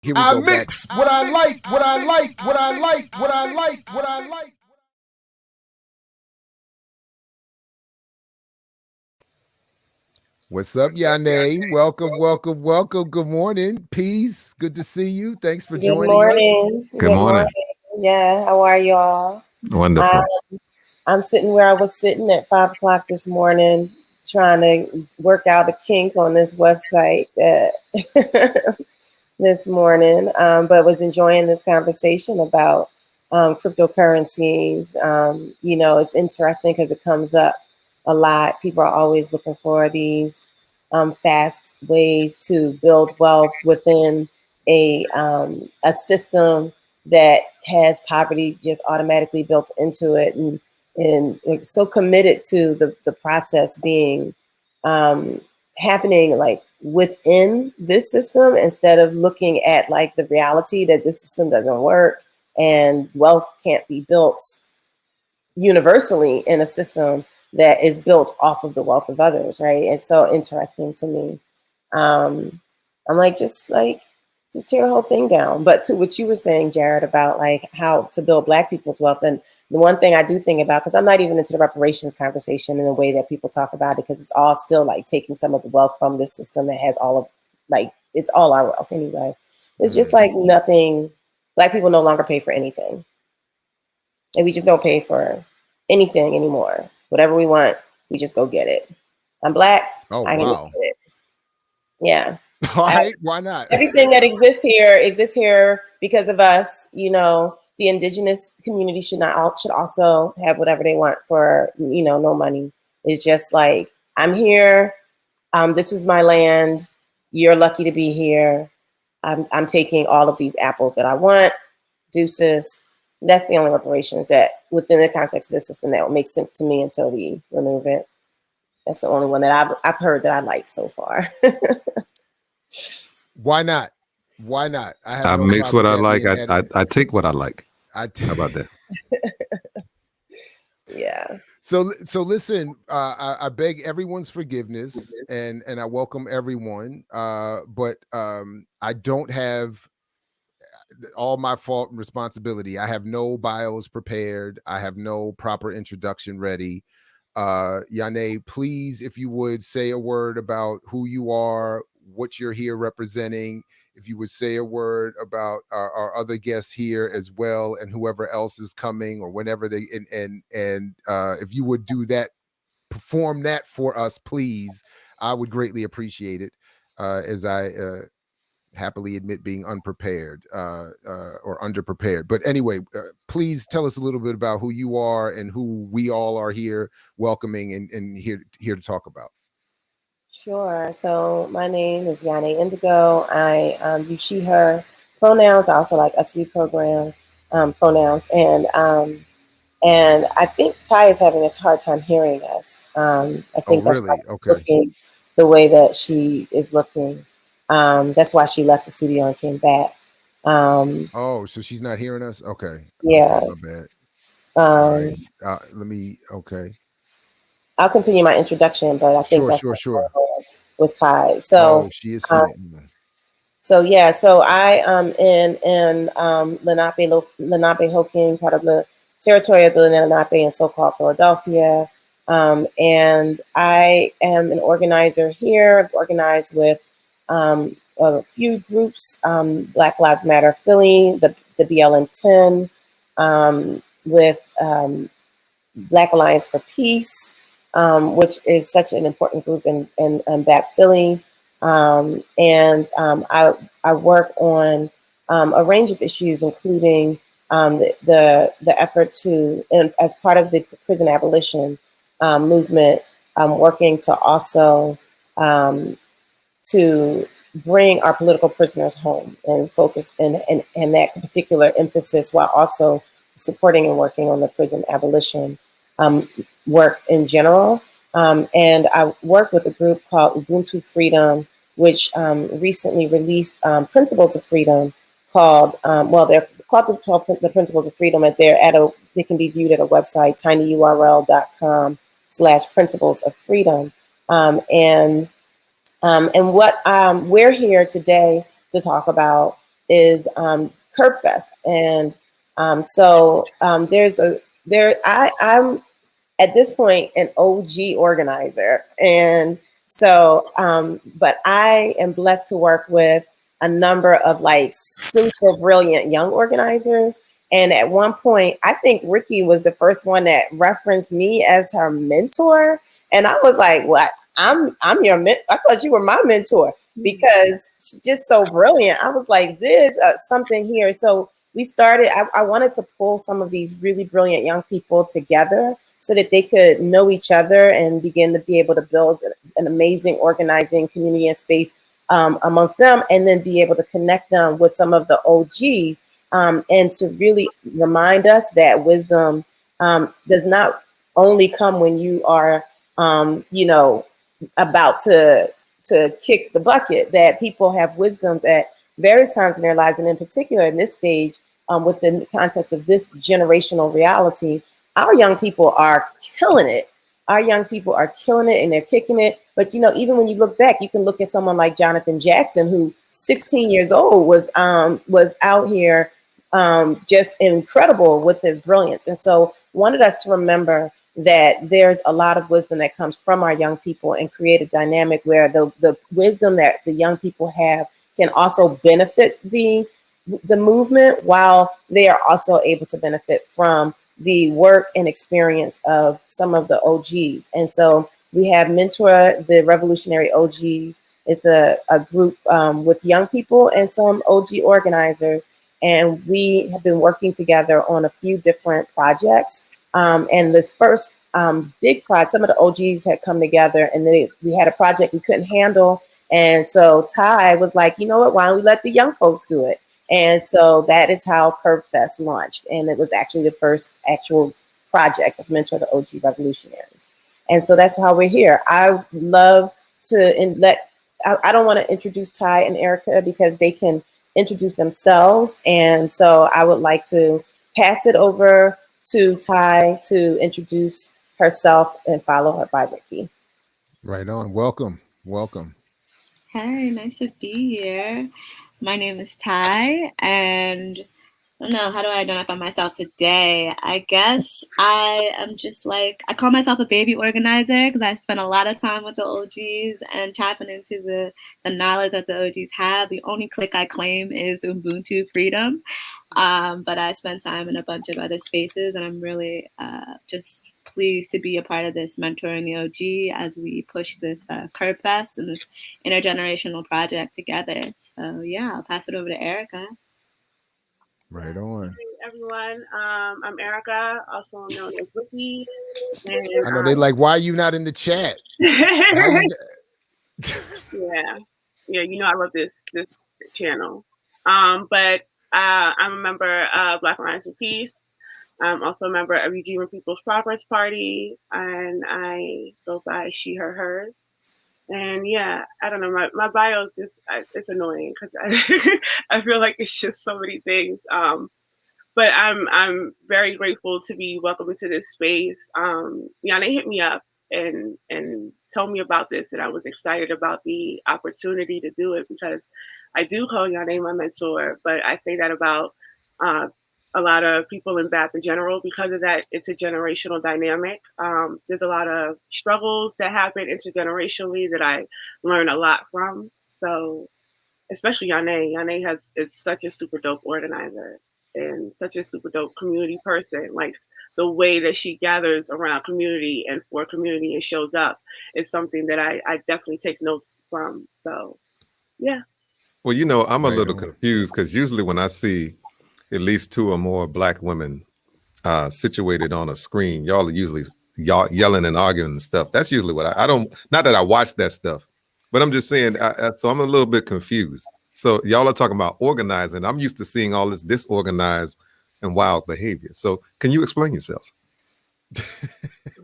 Here we go back. What I like, what I like, what I like, what I like, what I like. What's up, Yane? Welcome, welcome, welcome. Good morning. Peace. Good to see you. Thanks for Good joining us. morning. Good morning. Yeah, how are y'all? Wonderful. I'm sitting where I was sitting at 5 o'clock this morning, trying to work out a kink on this website this morning, but was enjoying this conversation about cryptocurrencies. It's interesting because it comes up a lot. People are always looking for these fast ways to build wealth within a system that has poverty just automatically built into it, and it's so committed to the process being happening like within this system, instead of looking at like the reality that this system doesn't work and wealth can't be built universally in a system that is built off of the wealth of others, right? It's so interesting to me. I'm just tear the whole thing down. But to what you were saying, Jared, about like how to build Black people's wealth, and the one thing I do think about, because I'm not even into the reparations conversation in the way that people talk about it, because it's all still like taking some of the wealth from this system that has all of, like, it's all our wealth anyway. It's just like nothing. Black people no longer pay for anything. And we just don't pay for anything anymore. Whatever we want, we just go get it. I'm Black. Oh, I can wow. just get it. Yeah. All right. Why not? Everything that exists here because of us. The indigenous community should also have whatever they want for, no money. It's just like, I'm here. This is my land. You're lucky to be here. I'm taking all of these apples that I want. Deuces. That's the only reparations that, within the context of the system, that would make sense to me until we remove it. That's the only one that I've heard that I like so far. Why not? Why not? I mix what I like. I take what I like. How about that? Yeah. So listen, I beg everyone's forgiveness, and I welcome everyone. But I don't have all my fault and responsibility. I have no bios prepared. I have no proper introduction ready. Yane, please, if you would, say a word about who you are, what you're here representing. If you would say a word about our other guests here as well, and whoever else is coming, or whenever they and if you would do that, perform that for us, please. I would greatly appreciate it, as I happily admit being unprepared or underprepared. But anyway, please tell us a little bit about who you are and who we all are here welcoming and here to talk about. Sure. So my name is Yane Indigo. I use she, her pronouns. I also like us, we pronouns, and I think Ty is having a hard time hearing us. I think that's really? Okay. looking the way that she is looking. That's why she left the studio and came back. So she's not hearing us. Okay. Yeah. Okay, my bad. All right. Let me. Okay. I'll continue my introduction, but I think sure. With Ty. So she is saying. So I am in Lenape-Hoking, part of the territory of the Lenape and so-called Philadelphia. And I am an organizer here. I've organized with a few groups, Black Lives Matter Philly, the BLM 10, with Black Alliance for Peace, which is such an important group in Back Philly. I work on a range of issues, including the effort to, and as part of the prison abolition movement, working to also to bring our political prisoners home and focus and that particular emphasis, while also supporting and working on the prison abolition work in general. And I work with a group called Ubuntu Freedom, which recently released Principles of Freedom, called, they're called the Principles of Freedom, and they can be viewed at a website, tinyurl.com/Principles of Freedom. And what we're here today to talk about is Curbfest, and I'm at this point an OG organizer, and so but I am blessed to work with a number of like super brilliant young organizers. And at one point, I think Ricky was the first one that referenced me as her mentor. And I was like, "What? I'm your mentor? I thought you were my mentor because she's just so brilliant." I was like, "There's something here." So we started. I wanted to pull some of these really brilliant young people together so that they could know each other and begin to be able to build an amazing organizing community and space amongst them, and then be able to connect them with some of the OGs. And to really remind us that wisdom does not only come when you are, about to kick the bucket. That people have wisdoms at various times in their lives, and in particular in this stage, within the context of this generational reality, our young people are killing it. Our young people are killing it, and they're kicking it. But even when you look back, you can look at someone like Jonathan Jackson, who 16 years old was out here just incredible with his brilliance. And so wanted us to remember that there's a lot of wisdom that comes from our young people, and create a dynamic where the wisdom that the young people have can also benefit the movement, while they are also able to benefit from the work and experience of some of the OGs. And so we have Mentor the Revolutionary OGs. It's a group with young people and some OG organizers. And we have been working together on a few different projects. And this first big project, some of the OGs had come together, and we had a project we couldn't handle. And so Ty was like, you know what, why don't we let the young folks do it? And so that is how Curbfest launched. And it was actually the first actual project of Mentor the OG Revolutionaries. And so that's how we're here. I love to I don't want to introduce Ty and Erica because they can introduce themselves. And so I would like to pass it over to Ty to introduce herself, and follow her by Ricky. Right on. Welcome. Hey, nice to be here. My name is Ty, and I don't know, how do I identify myself today? I guess I am just I call myself a baby organizer because I spend a lot of time with the OGs and tapping into the knowledge that the OGs have. The only clique I claim is Ubuntu Freedom, but I spend time in a bunch of other spaces, and I'm really just pleased to be a part of this Mentoring the OG as we push this Curbfest and this intergenerational project together. So yeah, I'll pass it over to Erica. Right on. Hey everyone, I'm Erica, also known as Ricky. And, I know they like, why are you not in the chat? yeah, I love this channel. But I'm a member of Black Alliance for Peace. I'm also a member of Eugene People's Progress Party, and I go by she, her, hers. And yeah, I don't know, my bio is just, it's annoying because I feel like it's just so many things. But I'm very grateful to be welcomed into this space. They hit me up and told me about this, and I was excited about the opportunity to do it because I do call Yane my mentor, but I say that about a lot of people in BAP in general. Because of that, it's a generational dynamic. There's a lot of struggles that happen intergenerationally that I learn a lot from. So especially Yane is such a super dope organizer and such a super dope community person. Like the way that she gathers around community and for community and shows up is something that I definitely take notes from. So yeah. Well, I'm a little confused because usually when I see at least two or more Black women situated on a screen, y'all are usually yelling and arguing and stuff. That's usually what I don't, not that I watch that stuff, but I'm just saying, so I'm a little bit confused. So y'all are talking about organizing. I'm used to seeing all this disorganized and wild behavior. So can you explain yourselves?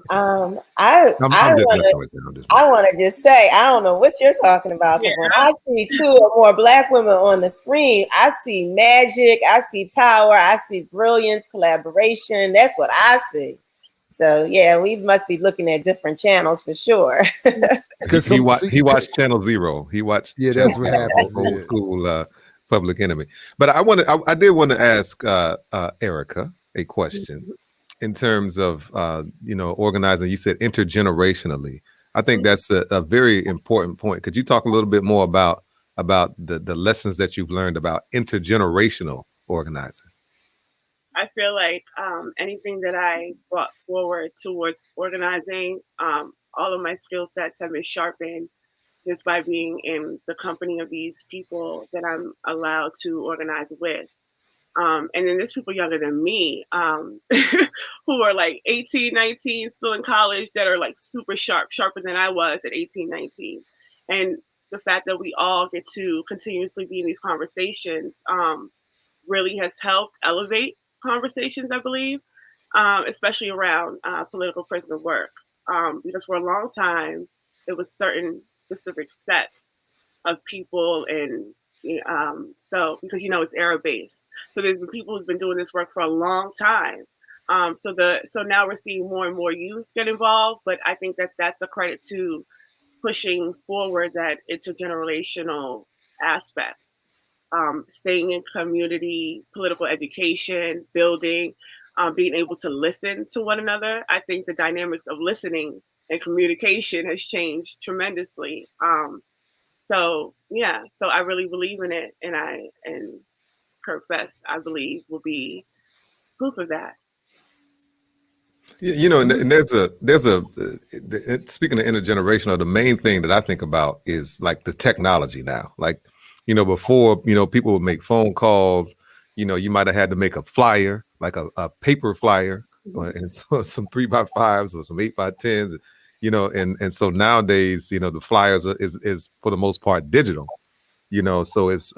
I want to just say, I don't know what you're talking about, because when I see two or more Black women on the screen, I see magic, I see power, I see brilliance, collaboration. That's what I see. So yeah, we must be looking at different channels for sure. Because he watched Channel Zero. He watched. Yeah, that's what happens. Old school Public Enemy. But I did want to ask Erica a question in terms of organizing. You said intergenerationally. I think that's a very important point. Could you talk a little bit more about the lessons that you've learned about intergenerational organizing? I feel like anything that I brought forward towards organizing, all of my skill sets have been sharpened just by being in the company of these people that I'm allowed to organize with. And then there's people younger than me who are like 18, 19, still in college, that are like super sharper than I was at 18, 19. And the fact that we all get to continuously be in these conversations really has helped elevate conversations, I believe, especially around political prisoner work. Because for a long time, it was certain specific sets of people, and so because it's era based, so there's been people who've been doing this work for a long time. So now we're seeing more and more youth get involved, but I think that that's a credit to pushing forward that intergenerational aspect. Staying in community, political education, building, being able to listen to one another. I think the dynamics of listening and communication has changed tremendously. So I really believe in it, and Curbfest, I believe, will be proof of that. And there's a speaking of intergenerational, the main thing that I think about is like the technology now. Like, before, people would make phone calls, you might have had to make a flyer, like a paper flyer, and so some 3x5s or some 8x10s, and so nowadays, the flyers is for the most part digital, so it's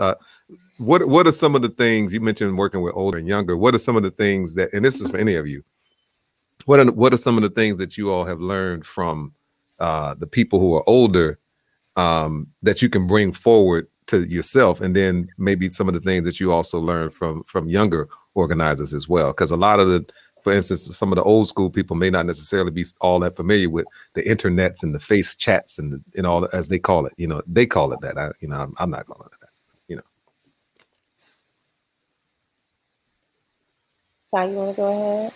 what are some of the things you mentioned working with older and younger? What are some of the things that, and this is for any of you, what are some of the things that you all have learned from the people who are older that you can bring forward to yourself, and then maybe some of the things that you also learn from younger organizers as well? Because a lot of for instance, some of the old school people may not necessarily be all that familiar with the internets and the face chats and all, as they call it. They call it that. I'm not calling it that. Ty, you want to go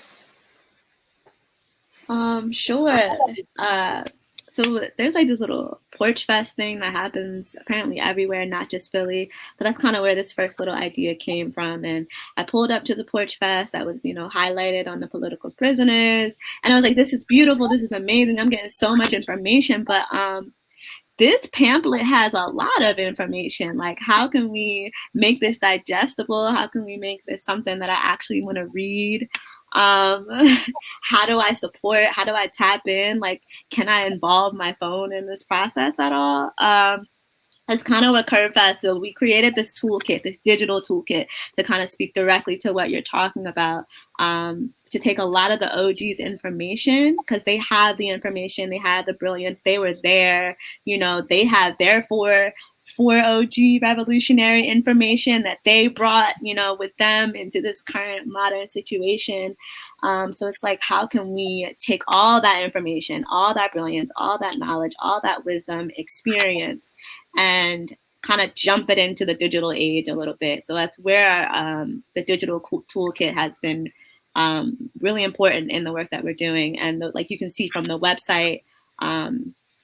ahead? Sure. So there's like this little porch fest thing that happens apparently everywhere, not just Philly. But that's kind of where this first little idea came from. And I pulled up to the porch fest that was, highlighted on the political prisoners. And I was like, this is beautiful. This is amazing. I'm getting so much information. But this pamphlet has a lot of information. Like, how can we make this digestible? How can we make this something that I actually want to read? How do I support? How do I tap in? Like, can I involve my phone in this process at all? That's kind of what Curbfest. So we created this toolkit, this digital toolkit, to kind of speak directly to what you're talking about, to take a lot of the OG's information, because they have the information, they have the brilliance, they were there, they had their four OG revolutionary information that they brought, with them into this current modern situation. So it's like, how can we take all that information, all that brilliance, all that knowledge, all that wisdom, experience, and kind of jump it into the digital age a little bit? So that's where the digital toolkit has been really important in the work that we're doing. And like you can see from the website,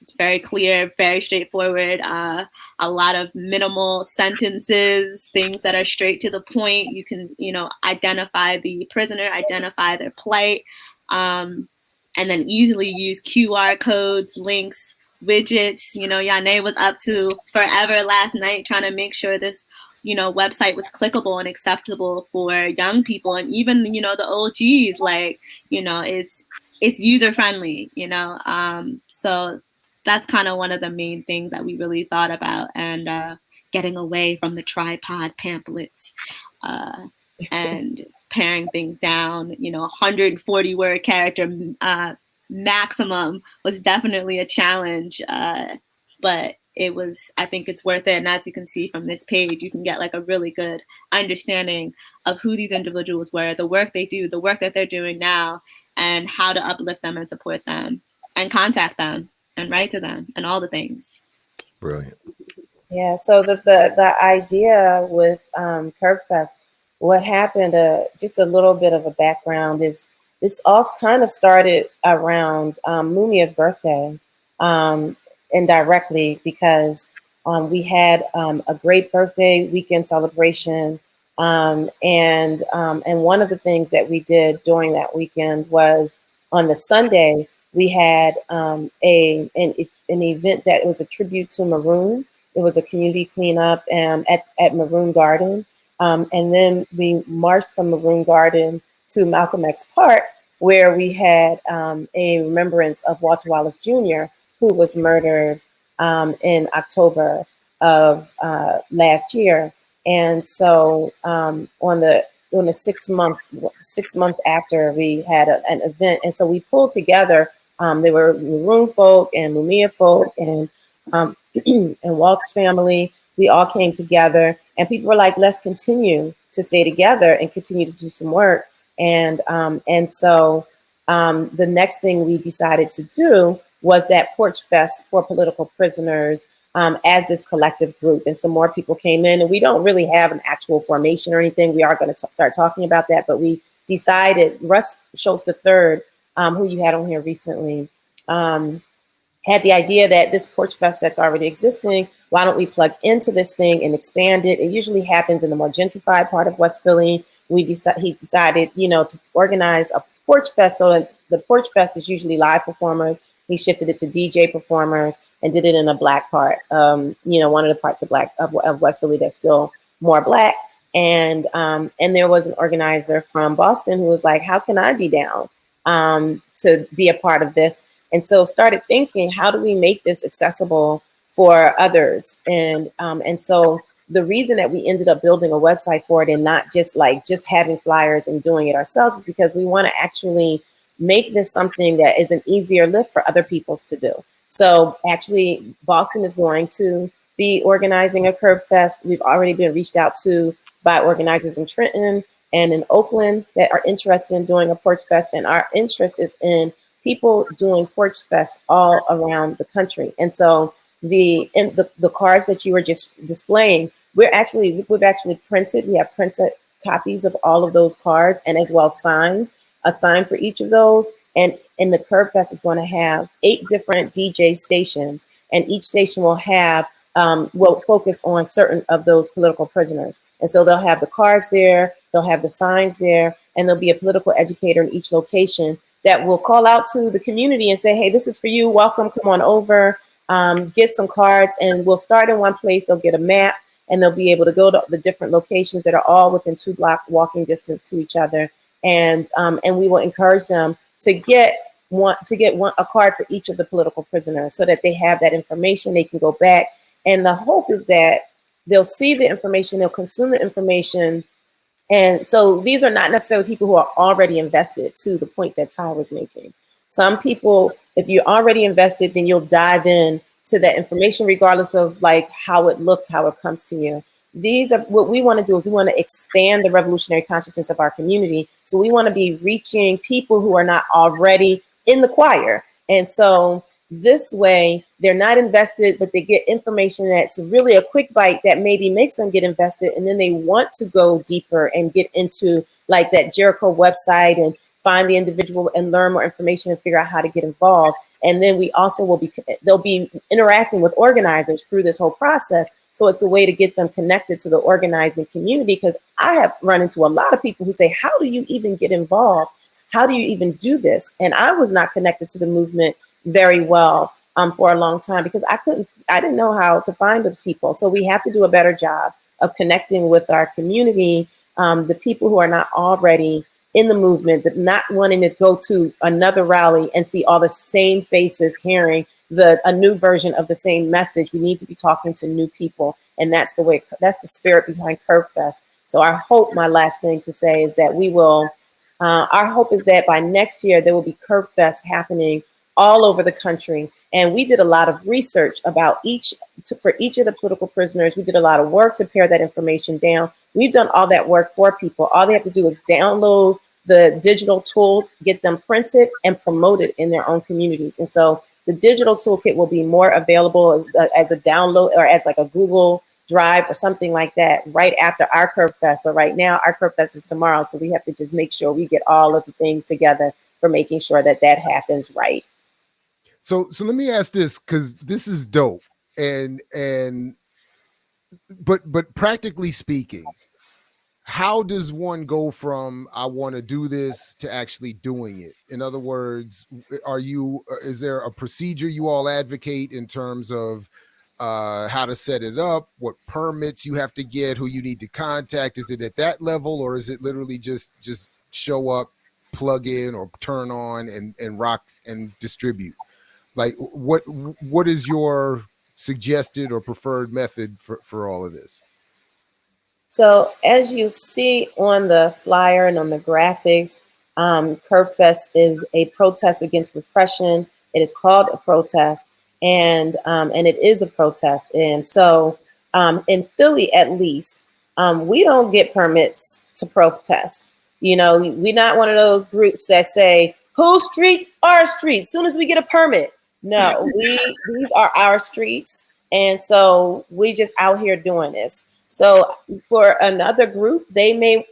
it's very clear, very straightforward, a lot of minimal sentences, things that are straight to the point. You can, identify the prisoner, identify their plight, and then easily use QR codes, links, widgets. Yane was up to forever last night trying to make sure this website was clickable and acceptable for young people, and even the OGs. Like, it's user friendly. So that's kind of one of the main things that we really thought about, and getting away from the tripod pamphlets and paring things down. 140 word character maximum was definitely a challenge, but I think it's worth it. And as you can see from this page, you can get like a really good understanding of who these individuals were, the work they do, the work that they're doing now, and how to uplift them and support them and contact them and write to them and all the things. Brilliant. Yeah, so the idea with Curbfest, what happened, just a little bit of a background is this all kind of started around Mumia's birthday, um, indirectly because we had a great birthday weekend celebration, and one of the things that we did during that weekend was on the Sunday we had an event that was a tribute to Maroon. It was a community cleanup at Maroon Garden. And then we marched from Maroon Garden to Malcolm X Park, where we had a remembrance of Walter Wallace Jr., who was murdered in October of last year. And so on the 6 months after, we had an event, and so we pulled together. There were Maroon folk and Mumia folk and um, and Walt's family. We all came together, and people were like, "Let's continue to stay together and continue to do some work." And so the next thing we decided to do was that Porch Fest for political prisoners as this collective group, and some more people came in. And we don't really have an actual formation or anything. We are going to start talking about that, but we decided Russ Schultz III, who you had on here recently. Had the idea that this Porch Fest that's already existing, why don't we plug into this thing and expand it? It usually happens in the more gentrified part of West Philly. He decided, to organize a Porch Fest. So the Porch Fest is usually live performers. He shifted it to DJ performers and did it in a black part. One of the parts of West Philly that's still more black. And there was an organizer from Boston who was like, "How can I be down to be a part of this?" And so started thinking, how do we make this accessible for others? And so the reason that we ended up building a website for it and not just having flyers and doing it ourselves is because we want to actually make this something that is an easier lift for other peoples to do. So actually, Boston is going to be organizing a Curb Fest. We've already been reached out to by organizers in Trenton and in Oakland that are interested in doing a Porch Fest. And our interest is in people doing Porch Fest all around the country. And so the cards that you were just displaying, we've actually printed. We have printed copies of all of those cards, and as well signs, a sign for each of those. And the Curb Fest is going to have 8 different DJ stations, and each station will have will focus on certain of those political prisoners. And so they'll have the cards there, they'll have the signs there, and there'll be a political educator in each location that will call out to the community and say, "Hey, this is for you. Welcome. Come on over. Get some cards." And we'll start in one place. They'll get a map, and they'll be able to go to the different locations that are all within 2-block walking distance to each other. And we will encourage them to get a card for each of the political prisoners, so that they have that information. They can go back, and the hope is that they'll see the information, they'll consume the information. And so these are not necessarily people who are already invested, to the point that Ty was making. Some people, if you're already invested, then you'll dive in to that information, regardless of how it looks, how it comes to you. These are what we want to do, is we want to expand the revolutionary consciousness of our community. So we want to be reaching people who are not already in the choir. And so this way, they're not invested, but they get information that's really a quick bite that maybe makes them get invested. And then they want to go deeper and get into that Jericho website and find the individual and learn more information and figure out how to get involved. And then we also they'll be interacting with organizers through this whole process. So it's a way to get them connected to the organizing community, because I have run into a lot of people who say, "How do you even get involved? How do you even do this?" And I was not connected to the movement very well for a long time, because I didn't know how to find those people. So we have to do a better job of connecting with our community, the people who are not already in the movement, but not wanting to go to another rally and see all the same faces, hearing a new version of the same message. We need to be talking to new people, and that's the spirit behind Curb Fest. So our hope, my last thing to say, is that our hope is that by next year there will be Curb Fest happening all over the country. And we did a lot of research about for each of the political prisoners. We did a lot of work to pare that information down. We've done all that work for people. All they have to do is download the digital tools, get them printed, and promoted in their own communities. And so The digital toolkit will be more available as a download or as like a Google Drive or something like that right after our Curbfest. But right now, our Curbfest is tomorrow, so we have to just make sure we get all of the things together for making sure that that happens right. So let me ask this, because this is dope, but practically speaking, how does one go from I want to do this to actually doing it? In other words, is there a procedure you all advocate in terms of how to set it up, what permits you have to get, who you need to contact? Is it at that level, or is it literally just show up, plug in, or turn on and rock and distribute? Like, what is your suggested or preferred method for all of this? So as you see on the flyer and on the graphics, Curbfest is a protest against repression. It is called a protest, and it is a protest. And so in Philly, at least, we don't get permits to protest. You know, we're not one of those groups that say, whose streets are streets? Soon as we get a permit. No, these are our streets. And so we just out here doing this. So for another group, they may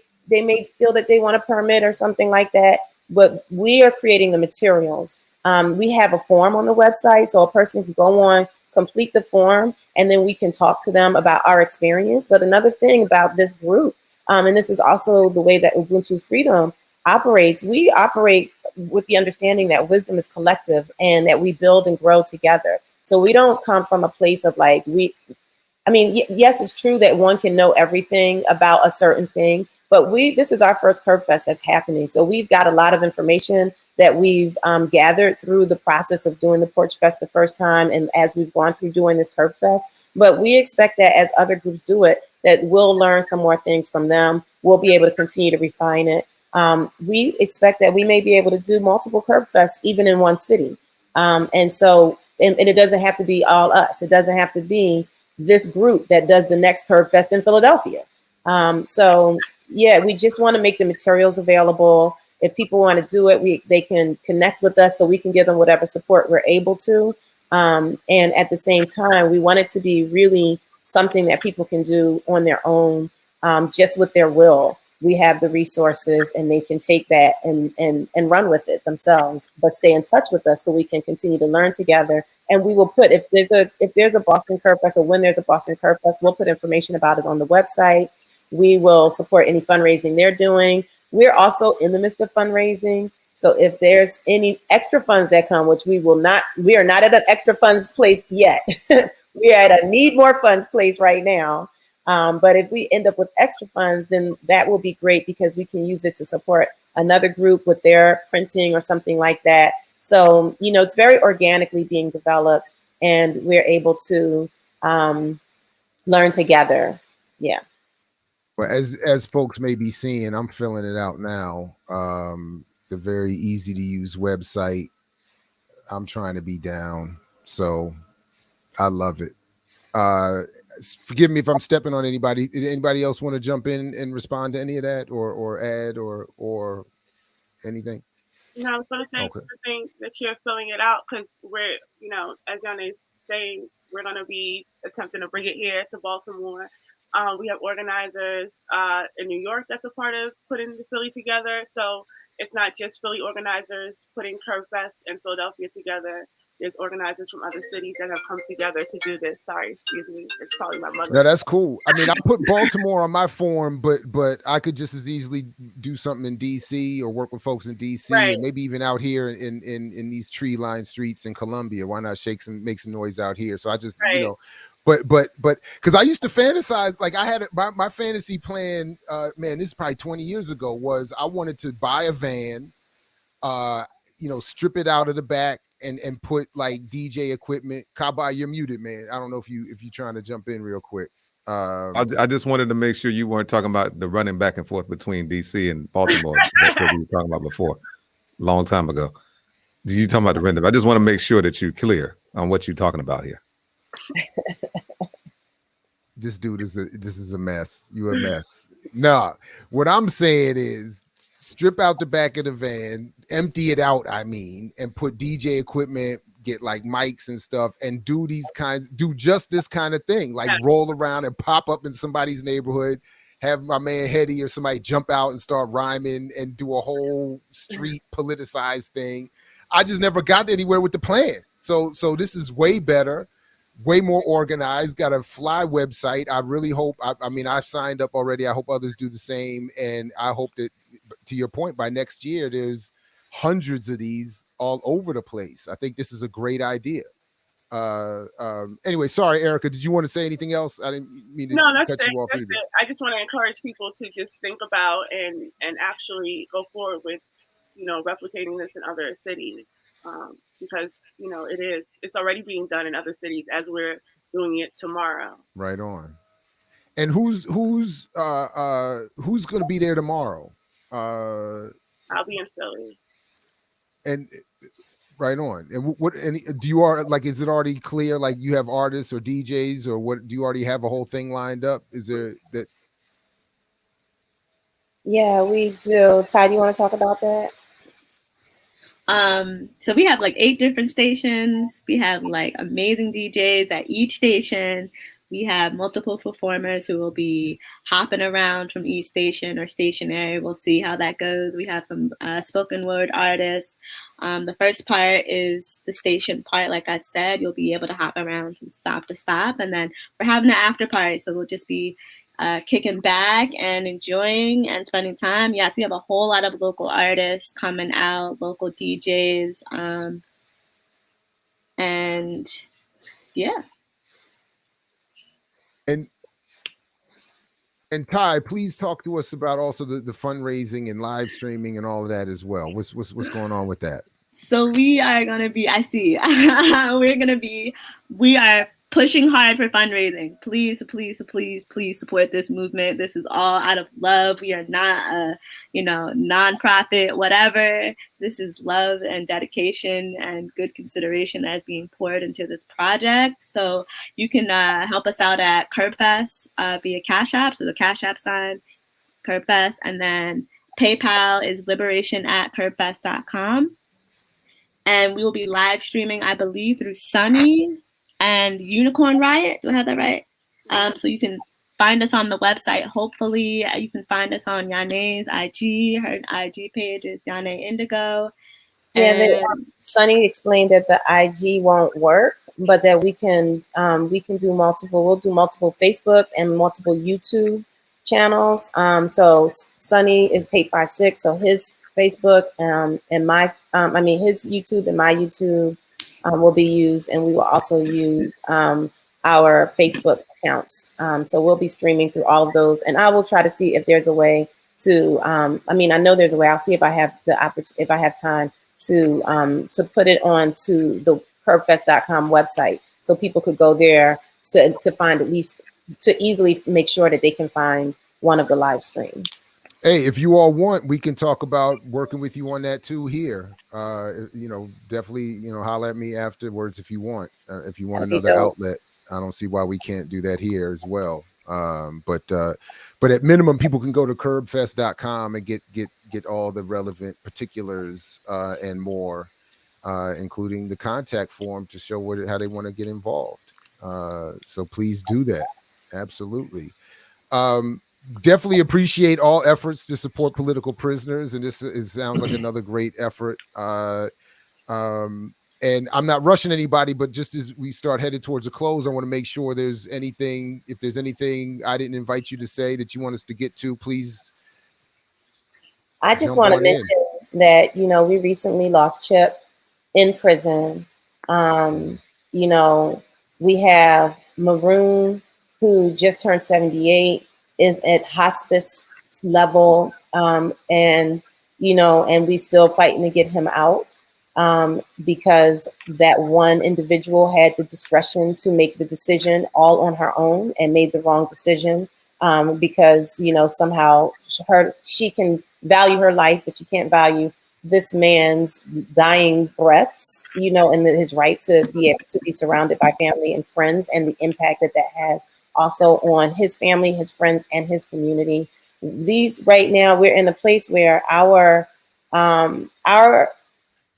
feel that they want a permit or something like that, but we are creating the materials. We have a form on the website, so a person can go on, complete the form, and then we can talk to them about our experience. But another thing about this group, and this is also the way that Ubuntu Freedom operates, we operate with the understanding that wisdom is collective and that we build and grow together. So we don't come from a place of like, yes, it's true that one can know everything about a certain thing, but this is our first Curbfest that's happening. So we've got a lot of information that we've gathered through the process of doing the Porch Fest the first time, and as we've gone through doing this Curbfest. But we expect that as other groups do it, that we'll learn some more things from them. We'll be able to continue to refine it. We expect that we may be able to do multiple Curbfests even in one city. And it doesn't have to be all us. It doesn't have to be this group that does the next Curbfest in Philadelphia. We just want to make the materials available. If people want to do it, they can connect with us so we can give them whatever support we're able to. And at the same time, we want it to be really something that people can do on their own, just with their will. We have the resources and they can take that and run with it themselves, but stay in touch with us so we can continue to learn together. And we will put, if there's a Boston Curbfest, or when there's a Boston Curbfest, we'll put information about it on the website. We will support any fundraising they're doing. We're also in the midst of fundraising. So if there's any extra funds that come, which we are not at an extra funds place yet. We are at a need more funds place right now. But if we end up with extra funds, then that will be great because we can use it to support another group with their printing or something like that. So, it's very organically being developed and we're able to learn together. Yeah. Well, as folks may be seeing, I'm filling it out now. The very easy to use website. I'm trying to be down. So I love it. Forgive me if I'm stepping on anybody. Did anybody else want to jump in and respond to any of that or add or anything? No, I was going to say something that you're filling it out because we're, as Yane is saying, we're going to be attempting to bring it here to Baltimore. We have organizers in New York that's a part of putting the Philly together. So it's not just Philly organizers putting Curbfest and Philadelphia together. There's organizers from other cities that have come together to do this. Sorry, excuse me. It's probably my mother. No, that's cool. I mean, I put Baltimore on my form, but I could just as easily do something in DC or work with folks in DC, right, and maybe even out here in these tree-lined streets in Columbia. Why not make some noise out here? So I just, right, but because I used to fantasize, like I had my fantasy plan, man, this is probably 20 years ago, was I wanted to buy a van, strip it out of the back, and put like DJ equipment. Kaba, you're muted, man. I don't know if you're trying to jump in real quick. I just wanted to make sure you weren't talking about the running back and forth between DC and Baltimore. That's what we were talking about before, long time ago. You talking about the render? I just want to make sure that you're clear on what you're talking about here. This dude this is a mess. You a mess. Nah, what I'm saying is strip out the back of the van, empty it out, and put DJ equipment, get like mics and stuff and do just this kind of thing, like roll around and pop up in somebody's neighborhood, have my man Hetty or somebody jump out and start rhyming and do a whole street politicized thing. I just never got anywhere with the plan. So this is way better, way more organized, got a fly website. I really hope, I mean, I've signed up already. I hope others do the same. And I hope that, to your point, by next year, there's hundreds of these all over the place. I think this is a great idea. Anyway, sorry, Erica, did you want to say anything else? I didn't mean to cut you off either. I just want to encourage people to just think about and actually go forward with, replicating this in other cities, because it's already being done in other cities as we're doing it tomorrow. Right on. And who's going to be there tomorrow? I'll be in Philly. And right on. And do you are like, is it already clear? Like you have artists or DJs or what? Do you already have a whole thing lined up? Is there that? Yeah, we do. Ty, do you want to talk about that? So we have like 8 different stations. We have like amazing DJs at each station. We have multiple performers who will be hopping around from each station or stationary. We'll see how that goes. We have some spoken word artists. The first part is the station part. Like I said, you'll be able to hop around from stop to stop. And then we're having an after party. So we'll just be kicking back and enjoying and spending time. Yes, we have a whole lot of local artists coming out, local DJs. And yeah. And Ty, please talk to us about also the fundraising and live streaming and all of that as well. What's going on with that? So we are going to be, we are pushing hard for fundraising. Please, please, please, please support this movement. This is all out of love. We are not a, nonprofit, whatever. This is love and dedication and good consideration that is being poured into this project. So you can help us out at Curbfest via Cash App. So the Cash App sign, Curbfest, and then PayPal is liberation@curbfest.com. And we will be live streaming, I believe, through Sunny and Unicorn Riot. Do I have that right? So you can find us on the website. Hopefully, you can find us on Yane's IG. Her IG page is Yane Indigo. Yeah, Sunny explained that the IG won't work, but that we can do multiple. We'll do multiple Facebook and multiple YouTube channels. So Sunny is Hate56. So his Facebook and his YouTube and my YouTube will be used, and we will also use our Facebook accounts. So we'll be streaming through all of those, and I will try to see if there's a way to. I know there's a way. I'll see if I have if I have time to put it onto the curbfest.com website, so people could go there to find, at least to easily make sure that they can find one of the live streams. Hey, if you all want, we can talk about working with you on that too here. Definitely, holler at me afterwards if you want. If you want another outlet, I don't see why we can't do that here as well. But at minimum, people can go to curbfest.com and get all the relevant particulars and more, including the contact form to show how they want to get involved. So please do that. Absolutely. Definitely appreciate all efforts to support political prisoners, and this sounds like another great effort. And I'm not rushing anybody, but just as we start headed towards a close, I want to make sure if there's anything I didn't invite you to say that you want us to get to, please. I just want to mention that, we recently lost Chip in prison. We have Maroon, who just turned 78, is at hospice level, and we still fighting to get him out, because that one individual had the discretion to make the decision all on her own and made the wrong decision, because somehow she can value her life, but she can't value this man's dying breaths, and his right to be able to be surrounded by family and friends, and the impact that has also on his family, his friends, and his community. Right now, we're in a place where our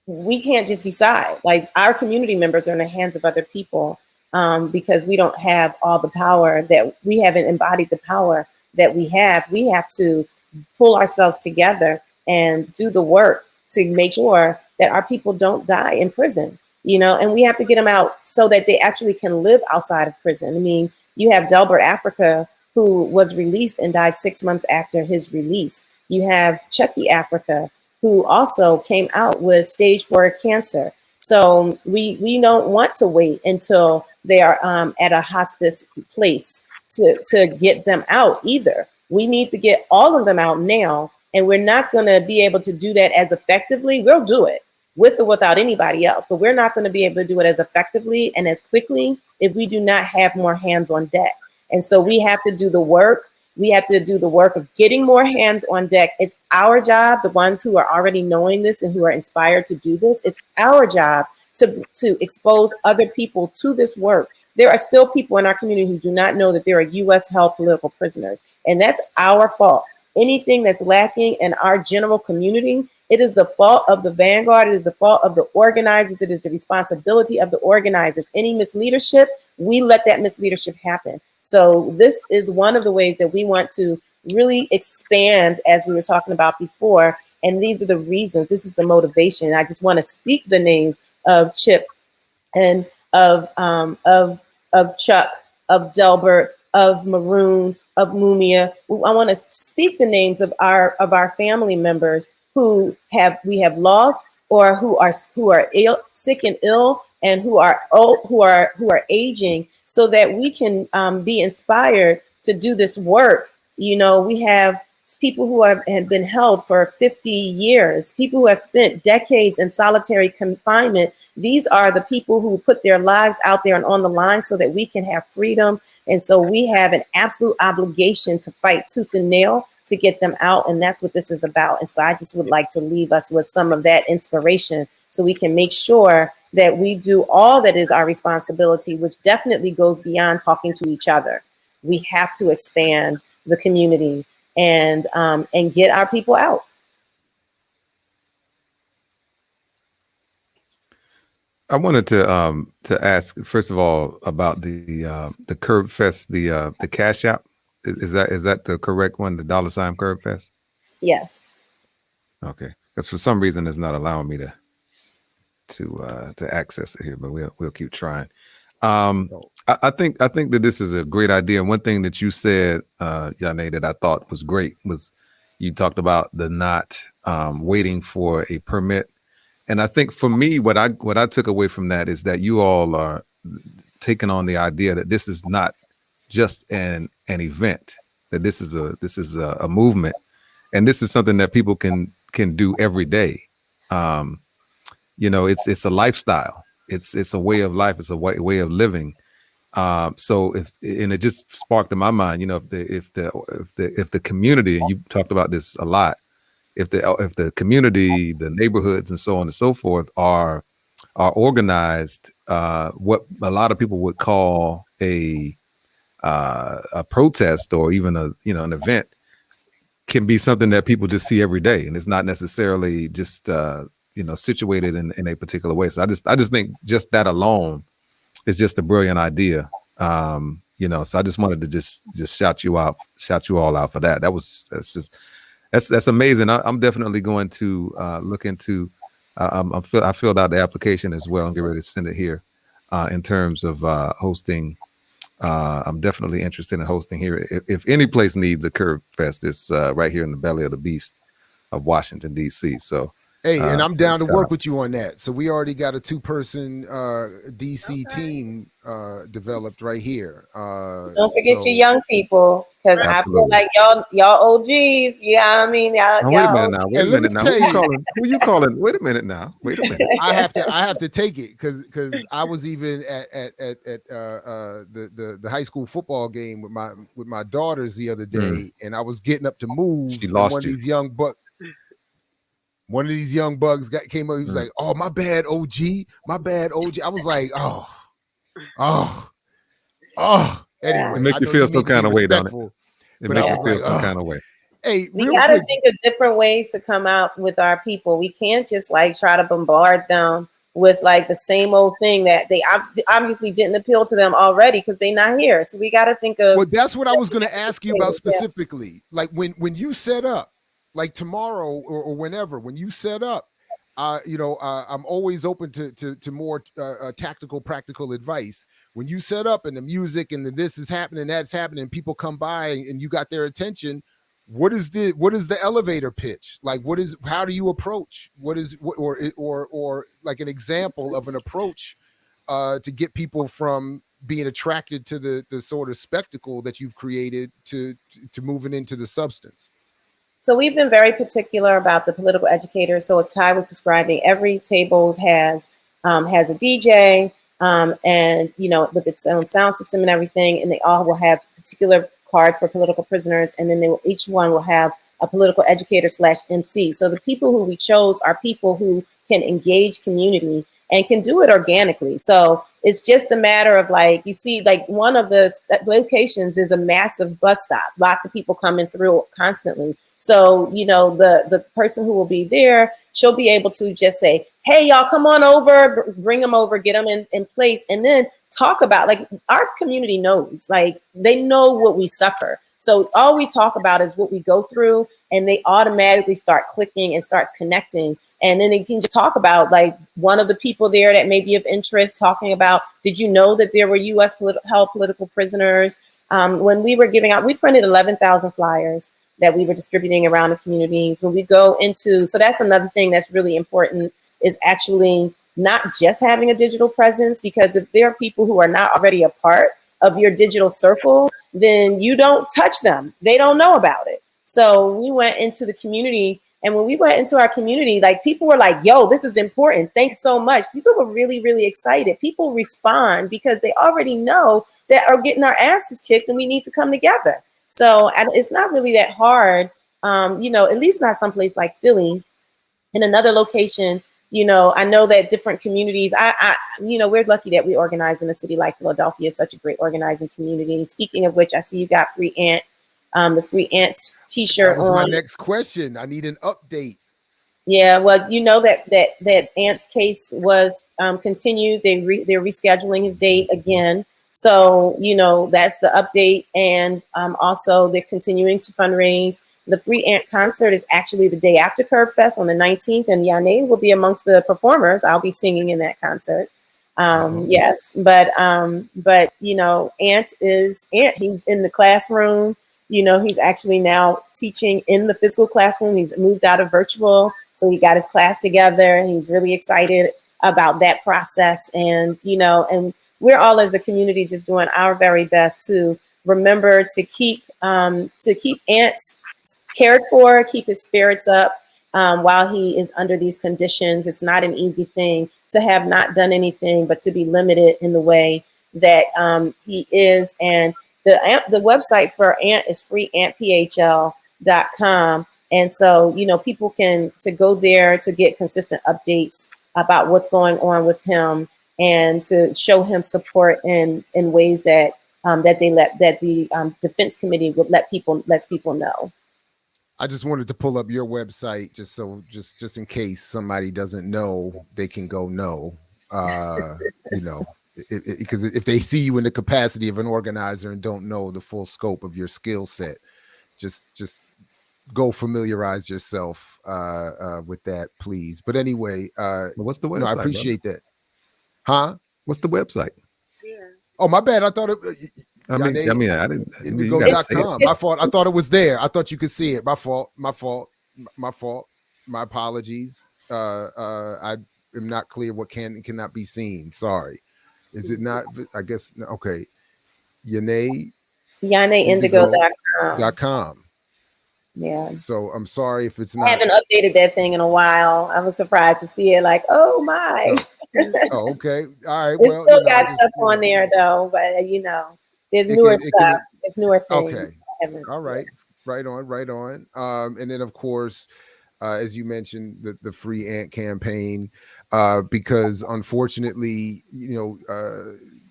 we can't just decide. Like, our community members are in the hands of other people, because we don't have all the power, that we haven't embodied the power that we have. We have to pull ourselves together and do the work to make sure that our people don't die in prison, and we have to get them out so that they actually can live outside of prison. I mean, you have Delbert Africa, who was released and died 6 months after his release. You have Chucky Africa, who also came out with stage 4 cancer. So we don't want to wait until they are at a hospice place to get them out either. We need to get all of them out now, and we're not going to be able to do that as effectively. We'll do it with or without anybody else, but we're not going to be able to do it as effectively and as quickly if we do not have more hands on deck. And so we have to do the work. We have to do the work of getting more hands on deck. It's our job, the ones who are already knowing this and who are inspired to do this, it's our job to expose other people to this work. There are still people in our community who do not know that there are U.S. held political prisoners, and that's our fault. Anything that's lacking in our general community, it is the fault of the vanguard. It is the fault of the organizers. It is the responsibility of the organizers. Any misleadership, we let that misleadership happen. So this is one of the ways that we want to really expand, as we were talking about before. And these are the reasons. This is the motivation. I just want to speak the names of Chip and of Chuck, of Delbert, of Maroon, of Mumia. I want to speak the names of our family members who we have lost, or who are ill, sick and ill, and who are old, who are aging, so that we can be inspired to do this work. We have people who have been held for 50 years, people who have spent decades in solitary confinement. These are the people who put their lives out there and on the line so that we can have freedom. And so we have an absolute obligation to fight tooth and nail to get them out. And that's what this is about. And so I just would like to leave us with some of that inspiration so we can make sure that we do all that is our responsibility, which definitely goes beyond talking to each other. We have to expand the community and get our people out. I wanted to ask, first of all, about the Curbfest, the Cash App. Is that the correct one? The $ Curbfest? Yes. Okay, because for some reason it's not allowing me to access it here, but we'll keep trying. I think that this is a great idea. One thing that you said, Yane, that I thought was great was you talked about the not waiting for a permit. And I think for me, what I took away from that is that you all are taking on the idea that this is not just an event, that this is a movement, and this is something that people can do every day. It's a lifestyle. It's a way of life. It's a way of living. So it just sparked in my mind, if the community, and you talked about this a lot, if the community, the neighborhoods, and so on and so forth are organized, what a lot of people would call a protest, or even an event, can be something that people just see every day, and it's not necessarily just situated in a particular way. So I just think just that alone is just a brilliant idea. So I just wanted to just shout you all out for that. That's amazing. I'm definitely going to look into. I filled out the application as well and get ready to send it here. In terms of hosting, I'm definitely interested in hosting here. If any place needs a Curbfest, it's right here in the belly of the beast of Washington, D.C. So. Hey, and I'm down to work with you on that. So we already got a 2-person DC team developed right here. Don't forget your young people, because I feel like y'all OGs. Yeah, I mean, y'all. Wait a minute now. Wait a minute now. Who you calling? Wait a minute now. Wait a minute. I have to take it because I was even at the high school football game with my daughters the other day, and I was getting up to move. She lost one of these young bucks. One of these young bugs came up. He was like, "Oh, my bad, OG. My bad, OG." I was like, "Oh." Anyway, it make you feel some kind of way, don't it? It makes you feel some kind of way. Hey, We real got to quick. think of different ways to come out with our people. We can't just like try to bombard them with like the same old thing that they obviously didn't appeal to them already because they're not here. So we got to think of. Well, that's what I was going to ask you about specifically. Like when you set up, like tomorrow or whenever, when you set up, I'm always open to more tactical, practical advice. When you set up and the music and this is happening, that's happening, people come by and you got their attention. What is the elevator pitch? Like, how do you approach? Or like an example of an approach to get people from being attracted to the sort of spectacle that you've created to moving into the substance? So we've been very particular about the political educators. So as Ty was describing, every table has a DJ, and with its own sound system and everything, and they all will have particular cards for political prisoners, and then each one will have a political educator / MC. So the people who we chose are people who can engage community and can do it organically. So it's just a matter of like, you see, like one of the locations is a massive bus stop, lots of people coming through constantly. So, the person who will be there, she'll be able to just say, hey, y'all, come on over, bring them over, get them in place, and then talk about, like, our community knows, like, they know what we suffer. So all we talk about is what we go through, and they automatically start clicking and starts connecting. And then they can just talk about, like, one of the people there that may be of interest, talking about, did you know that there were U.S. held political prisoners? When we were giving out, we printed 11,000 flyers that we were distributing around the communities. When we go into, so that's another thing that's really important, is actually not just having a digital presence, because if there are people who are not already a part of your digital circle, then you don't touch them. They don't know about it. So we went into the community, and when we went into our community, like, people were like, yo, this is important. Thanks so much. People were really, really excited. People respond because they already know that are getting our asses kicked and we need to come together. So it's not really that hard, at least not someplace like Philly. In another location, I know that different communities, we're lucky that we organize in a city like Philadelphia. It's such a great organizing community. Speaking of which, I see you got Free Ant, the Free Ants t-shirt That was on. my next question. I need an update. Yeah, well, that Ant's case was continued. They're rescheduling his date again. So, that's the update. And also they're continuing to fundraise. The Free Ant concert is actually the day after Curbfest on the 19th, and Yane will be amongst the performers. I'll be singing in that concert. Yes, but Ant is Ant. He's in the classroom. He's actually now teaching in the physical classroom. He's moved out of virtual. So he got his class together, and he's really excited about that process. And, and we're all as a community just doing our very best to remember to keep Ants cared for, keep his spirits up while he is under these conditions. It's not an easy thing to have not done anything, but to be limited in the way that he is. And the website for Ant is freeantphl.com. And so, people can to go there to get consistent updates about what's going on with him, and to show him support in ways that the defense committee would lets people know. I just wanted to pull up your website just in case somebody doesn't know, they can go know. Because if they see you in the capacity of an organizer and don't know the full scope of your skill set, just go familiarize yourself with that, please. But anyway, what's the website? No, I appreciate that. Huh? What's the website? Yeah. Oh, my bad. I thought it. I didn't. Indigo.com. My fault. I thought it was there. I thought you could see it. My fault. My apologies. I am not clear what can and cannot be seen. Sorry. Is it not? I guess. Okay. YaneIndigo.com. Yeah. So I'm sorry if it's not. I haven't updated that thing in a while. I was surprised to see it. Like, oh my. Oh, okay. All right. Well, still got stuff on there though, but there's newer stuff. It's newer things. Okay. All right. Right on. And then of course, as you mentioned, the Free Ant campaign, because unfortunately,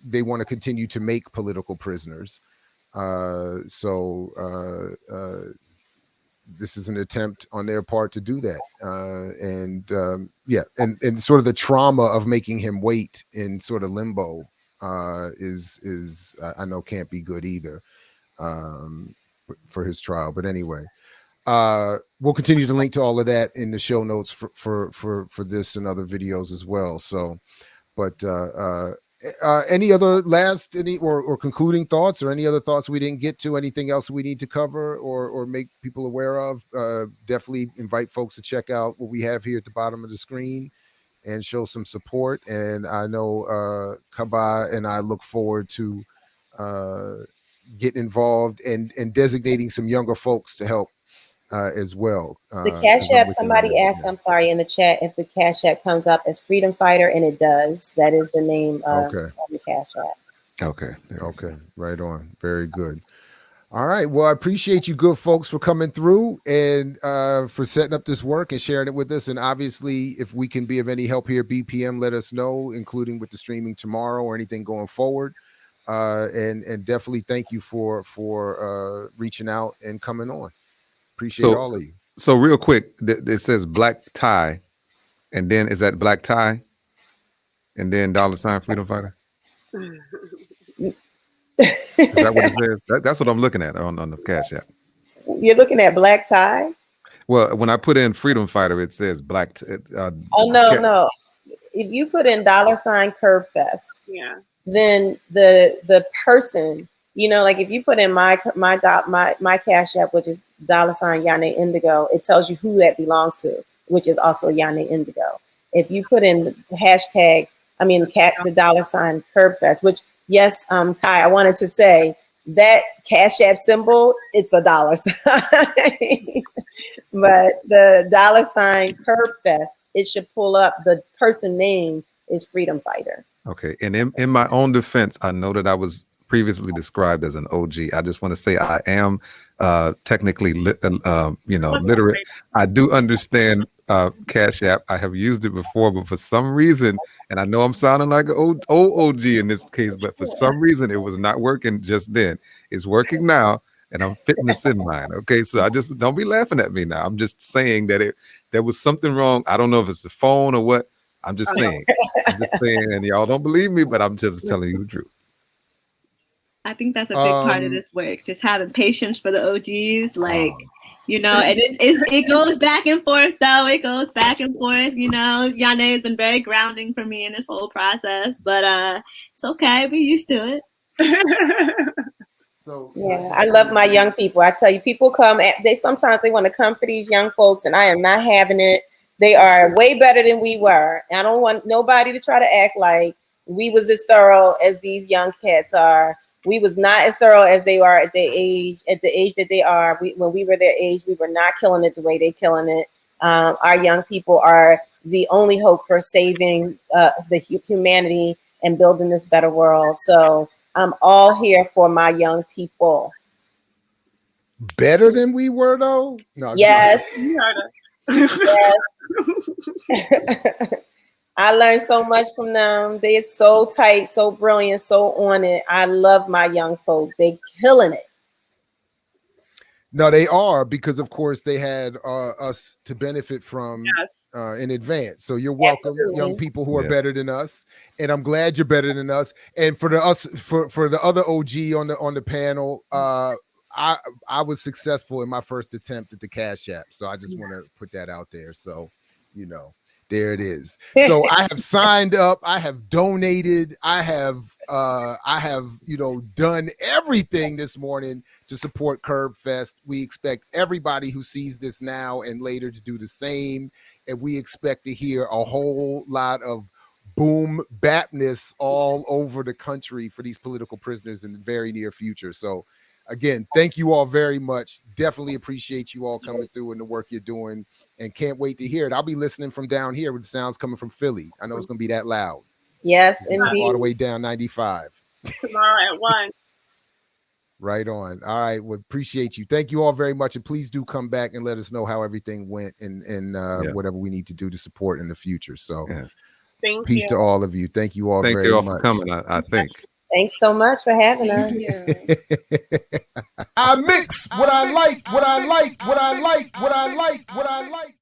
they want to continue to make political prisoners. So this is an attempt on their part to do that. And sort of the trauma of making him wait in sort of limbo is I know can't be good either for his trial. But anyway, we'll continue to link to all of that in the show notes for this and other videos as well. So, but any other or concluding thoughts, or any other thoughts we didn't get to, anything else we need to cover or make people aware of? Definitely invite folks to check out what we have here at the bottom of the screen and show some support. And I know Kaba and I look forward to get involved and designating some younger folks to help as well. The Cash App, somebody asked, I'm sorry, in the chat, if the Cash App comes up as Freedom Fighter, and it does. That is the name of the Cash App. Okay. Right on. Very good. All right. Well, I appreciate you good folks for coming through and for setting up this work and sharing it with us. And obviously, if we can be of any help here at BPM, let us know, including with the streaming tomorrow or anything going forward. And definitely thank you for reaching out and coming on. Appreciate all of you. So real quick, it says black tie, and then is that black tie, and then $ Freedom Fighter? Is that what it says? That's what I'm looking at on the Cash App. You're looking at black tie? Well, when I put in Freedom Fighter, it says black. No. If you put in $ Curbfest, yeah, then the person, like if you put in my Cash App, which is $ Yane Indigo, it tells you who that belongs to, which is also Yane Indigo. If you put in the hashtag, the $ Curbfest, which yes, Ty, I wanted to say that Cash App symbol, it's a $. But the $ Curbfest, it should pull up, the person name is Freedom Fighter. Okay. And in my own defense, I know that I was previously described as an OG. I just want to say I am technically literate. I do understand Cash App. I have used it before, but for some reason, and I know I'm sounding like an old OG in this case, but for some reason it was not working just then. It's working now, and I'm fitting this in mine. Okay, so I just don't be laughing at me now. I'm just saying that there was something wrong. I don't know if it's the phone or what. I'm just saying. And y'all don't believe me, but I'm just telling you the truth. I think that's a big part of this work, just having patience for the OGs, and it goes back and forth though. It goes back and forth, Yane has been very grounding for me in this whole process, but it's okay. We're used to it. So yeah, I love my young people. I tell you, people come, sometimes they want to come for these young folks, and I am not having it. They are way better than we were. I don't want nobody to try to act like we was as thorough as these young cats are. We was not as thorough as they are at the age that they are. When we were their age, we were not killing it the way they're killing it. Our young people are the only hope for saving the humanity and building this better world. So I'm all here for my young people. Better than we were, though? No. Yes. Yes. I learned so much from them. They're so tight, so brilliant, so on it. I love my young folk. They killing it. No, they are, because of course they had us to benefit from in advance. So you're welcome, young people who are better than us, and I'm glad you're better than us. And for the other OG on the panel, I was successful in my first attempt at the Cash App, so I just want to put that out there. So there it is. So I have signed up. I have donated. I have done everything this morning to support Curbfest. We expect everybody who sees this now and later to do the same. And we expect to hear a whole lot of boom bapness all over the country for these political prisoners in the very near future. So again, thank you all very much. Definitely appreciate you all coming through and the work you're doing, and can't wait to hear it. I'll be listening from down here with the sounds coming from Philly. I know it's going to be that loud. Yes, indeed. All the way down 95. Tomorrow at 1. Right on. All right. Well, appreciate you. Thank you all very much. And please do come back and let us know how everything went and whatever we need to do to support in the future. So Thank peace you to all of you. Thank you all very much. Thank you all for coming, I think. Thanks so much for having us. Thank you. I mix what I like, what I like, what I like, what I like, what I like.